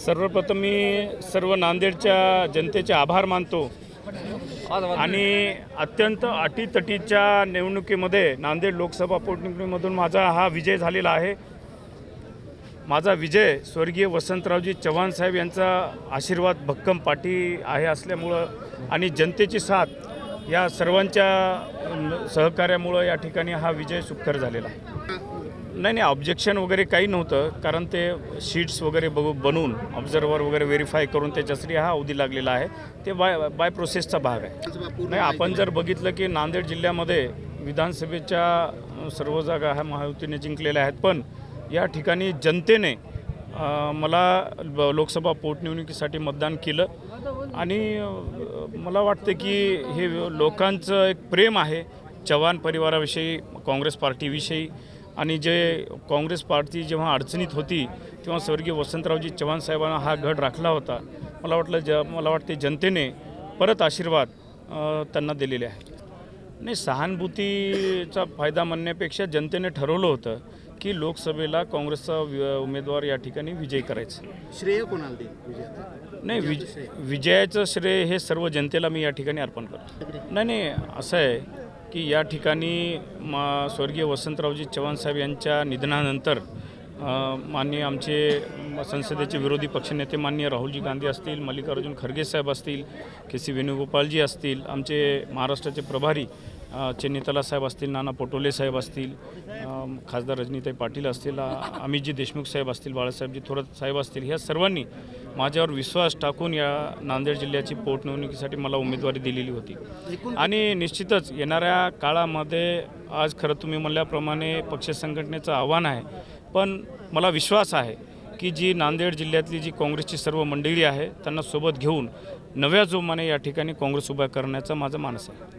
सर्वप्रथम मी सर्व नांदेडच्या जनतेचे आभार मानतो आणि अत्यंत अटीतटीच्या निवडणुकीमध्ये नांदेड लोकसभा पोटनिवडणुकीमधून माझा हा विजय झालेला आहे। माझा विजय स्वर्गीय वसंतरावजी चव्हाण साहेब यांचा आशीर्वाद भक्कम पाठी आहे असल्यामुळं आणि जनतेची साथ या सर्वांच्या सहकार्यामुळं या ठिकाणी हा विजय सुखकर झालेला आहे। नाही ऑब्जेक्शन वगैरे काही नव्हतं, कारण ते शीट्स वगैरे बनवून ऑब्झर्वर वगैरे व्हेरीफाय करून त्याच्यासाठी हा अवधी लागलेला आहे। ते बाय प्रोसेसचा भाग आहे। नाही आपण जर बघितलं की नांदेड जिल्ह्यामध्ये विधानसभेच्या सर्व जागा ह्या महायुतीने जिंकलेल्या आहेत, पण या ठिकाणी जनतेने मला लोकसभा पोटनिवडणुकीसाठी मतदान केलं आणि मला वाटतं की हे लोकांचं एक प्रेम आहे चव्हाण परिवाराविषयी, काँग्रेस पार्टीविषयी। आणि जे काँग्रेस पार्टी जेव्हा अडचणीत होती तेव्हा स्वर्गीय वसंतरावजी चव्हाण साहेबांना हा गड राखला होता। मला वाटते जनतेने परत आशीर्वाद त्यांना दिलेले आहे। नाही सहानुभूतीचा फायदा म्हणण्यापेक्षा जनतेने ठरवलं होतं की लोकसभेला काँग्रेसचा उमेदवार या ठिकाणी विजय करायचा। श्रेय कोणाला देईल? नाही विजयाचं श्रेय हे सर्व जनतेला मी या ठिकाणी अर्पण करतो। नाही असं आहे की या ठिकाणी स्वर्गीय वसंतरावजी चव्हाण साहेब यांच्या निधनानंतर माननीय आमचे संसदेचे विरोधी पक्षनेते माननीय राहुलजी गांधी असतील, मल्लिकार्जुन खरगे साहेब असतील, के.सी. वेणुगोपालजी असतील, आमचे महाराष्ट्राचे प्रभारी चेन्नीतला साहेब असतील, नाना पटोले साहेब असतील, खासदार रजनीताई पाटील असतील, अमितजी देशमुख साहेब असतील, बाळासाहेबजी थोरात साहेब असतील, ह्या सर्वांनी माझ्यावर विश्वास टाकून या नांदेड जिल्ह्याची पोटनिवडणुकीसाठी मला उमेदवारी दिलेली होती। आणि निश्चितच येणाऱ्या काळामध्ये आज खरं तुम्ही म्हणल्याप्रमाणे पक्ष संघटनेचं आव्हान आहे, पण मला विश्वास आहे की जी नांदेड जिल्ह्यातली जी काँग्रेसची सर्व मंडळी आहे त्यांना सोबत घेऊन नव्या जोमाने या ठिकाणी काँग्रेस उभा करण्याचा माझा मानस आहे।